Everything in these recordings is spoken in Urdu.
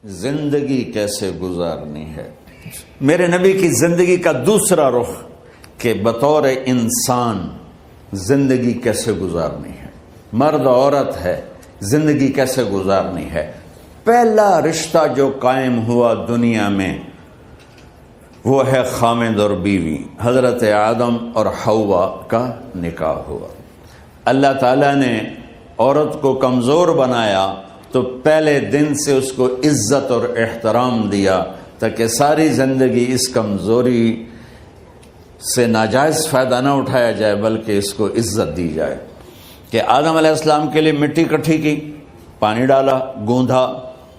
زندگی کیسے گزارنی ہے۔ میرے نبی کی زندگی کا دوسرا رخ کہ بطور انسان زندگی کیسے گزارنی ہے، مرد عورت ہے زندگی کیسے گزارنی ہے۔ پہلا رشتہ جو قائم ہوا دنیا میں وہ ہے خامد اور بیوی، حضرت آدم اور حوا کا نکاح ہوا۔ اللہ تعالیٰ نے عورت کو کمزور بنایا تو پہلے دن سے اس کو عزت اور احترام دیا تاکہ ساری زندگی اس کمزوری سے ناجائز فائدہ نہ اٹھایا جائے بلکہ اس کو عزت دی جائے۔ کہ آدم علیہ السلام کے لیے مٹی اکٹھی کی، پانی ڈالا، گوندھا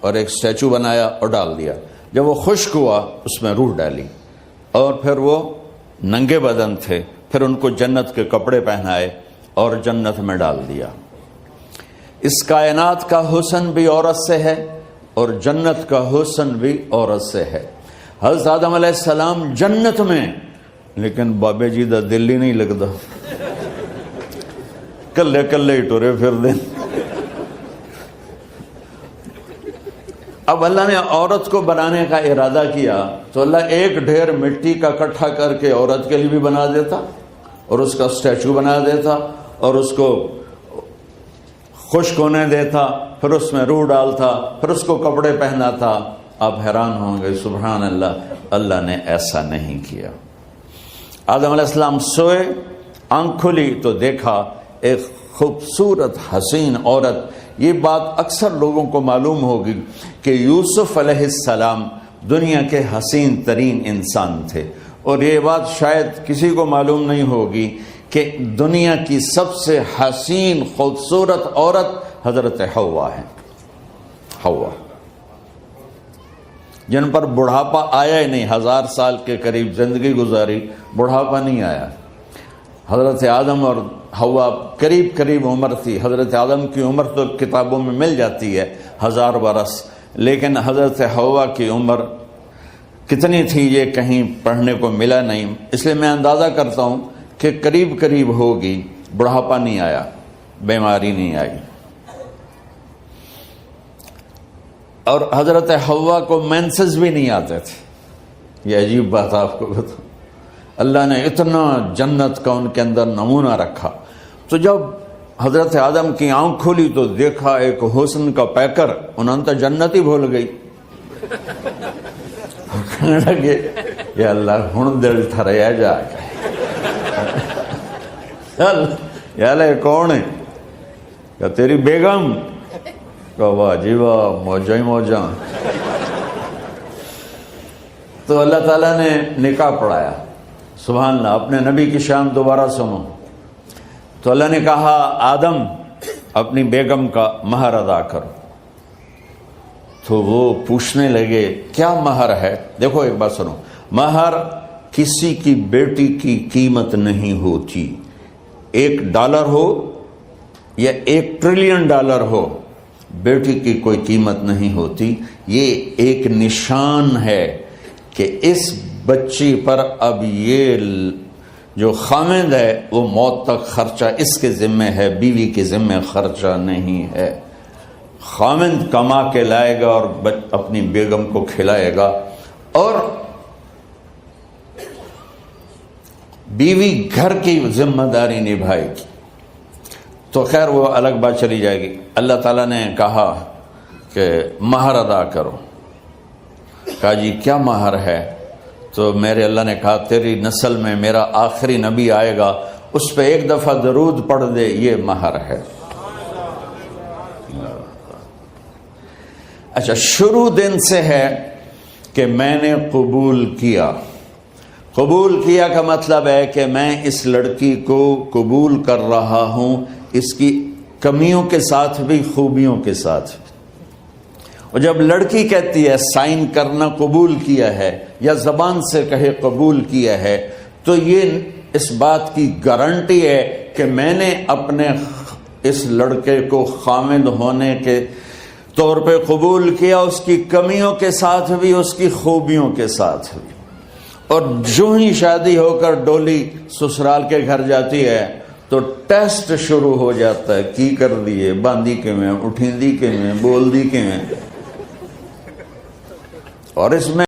اور ایک اسٹیچو بنایا اور ڈال دیا۔ جب وہ خشک ہوا اس میں روح ڈالی اور پھر وہ ننگے بدن تھے، پھر ان کو جنت کے کپڑے پہنائے اور جنت میں ڈال دیا۔ اس کائنات کا حسن بھی عورت سے ہے اور جنت کا حسن بھی عورت سے ہے۔ حضرت آدم علیہ السلام جنت میں، لیکن بابے جی دا دل ہی نہیں لگتا، کلے کلے ہی ٹورے پھر دیں۔ اب اللہ نے عورت کو بنانے کا ارادہ کیا تو اللہ ایک ڈھیر مٹی کا اکٹھا کر کے عورت کے لیے بھی بنا دیتا اور اس کا اسٹیچو بنا دیتا اور اس کو خشک ہونے دیتا، پھر اس میں روح ڈالتا، پھر اس کو کپڑے پہناتا۔ آپ حیران ہوں گے، سبحان اللہ، اللہ نے ایسا نہیں کیا۔ آدم علیہ السلام سوئے، آنکھ کھلی تو دیکھا ایک خوبصورت حسین عورت۔ یہ بات اکثر لوگوں کو معلوم ہوگی کہ یوسف علیہ السلام دنیا کے حسین ترین انسان تھے، اور یہ بات شاید کسی کو معلوم نہیں ہوگی کہ دنیا کی سب سے حسین خوبصورت عورت حضرت حوا ہے۔ حوا جن پر بڑھاپا آیا ہی نہیں، 1000 سال کے قریب زندگی گزاری، بڑھاپا نہیں آیا۔ حضرت آدم اور حوا قریب قریب عمر تھی۔ حضرت آدم کی عمر تو کتابوں میں مل جاتی ہے 1000 برس، لیکن حضرت حوا کی عمر کتنی تھی یہ کہیں پڑھنے کو ملا نہیں، اس لیے میں اندازہ کرتا ہوں کہ قریب قریب ہوگی۔ بڑھاپا نہیں آیا، بیماری نہیں آئی، اور حضرت حوا کو مینسز بھی نہیں آتے تھے۔ یہ عجیب بات آپ کو بتاؤں، اللہ نے اتنا جنت کا ان کے اندر نمونہ رکھا۔ تو جب حضرت آدم کی آنکھ کھلی تو دیکھا ایک حسن کا پیکر، انہوں تو جنت ہی بھول گئی۔ کہنے لگے یا اللہ ہن دل ٹھریا جا کے، یا اللہ کون ہے؟ یا تیری بیگم؟ کہ واہ جی واہ، موجاں ہی موجاں۔ تو اللہ تعالیٰ نے نکاح پڑھایا۔ سبحان اللہ، اپنے نبی کی شان دوبارہ سنو۔ تو اللہ نے کہا آدم اپنی بیگم کا مہر ادا کرو۔ تو وہ پوچھنے لگے کیا مہر ہے؟ دیکھو ایک بات سنو، مہر کسی کی بیٹی کی قیمت نہیں ہوتی۔ $1 ہو یا $1 ٹریلین ہو، بیٹی کی کوئی قیمت نہیں ہوتی۔ یہ ایک نشان ہے کہ اس بچی پر اب یہ جو خامد ہے وہ موت تک خرچہ اس کے ذمہ ہے، بیوی کے ذمہ خرچہ نہیں ہے۔ خامد کما کے لائے گا اور اپنی بیگم کو کھلائے گا، اور بیوی گھر کی ذمہ داری نبھائے گی۔ تو خیر وہ الگ بات چلی جائے گی۔ اللہ تعالیٰ نے کہا کہ مہر ادا کرو۔ کہا جی کیا مہر ہے؟ تو میرے اللہ نے کہا تیری نسل میں میرا آخری نبی آئے گا، اس پہ ایک دفعہ درود پڑھ دے، یہ مہر ہے۔ اچھا، شروع دن سے ہے کہ میں نے قبول کیا۔ قبول کیا کا مطلب ہے کہ میں اس لڑکی کو قبول کر رہا ہوں، اس کی کمیوں کے ساتھ بھی خوبیوں کے ساتھ بھی۔ اور جب لڑکی کہتی ہے سائن کرنا قبول کیا ہے، یا زبان سے کہے قبول کیا ہے، تو یہ اس بات کی گارنٹی ہے کہ میں نے اپنے اس لڑکے کو خامد ہونے کے طور پہ قبول کیا، اس کی کمیوں کے ساتھ بھی، اس کی خوبیوں کے ساتھ بھی۔ اور جو ہی شادی ہو کر ڈولی سسرال کے گھر جاتی ہے تو ٹیسٹ شروع ہو جاتا ہے، کی کر دیے، باندھی کے میں، اٹھیندی کے میں، بول دی کے میں۔ اور اس میں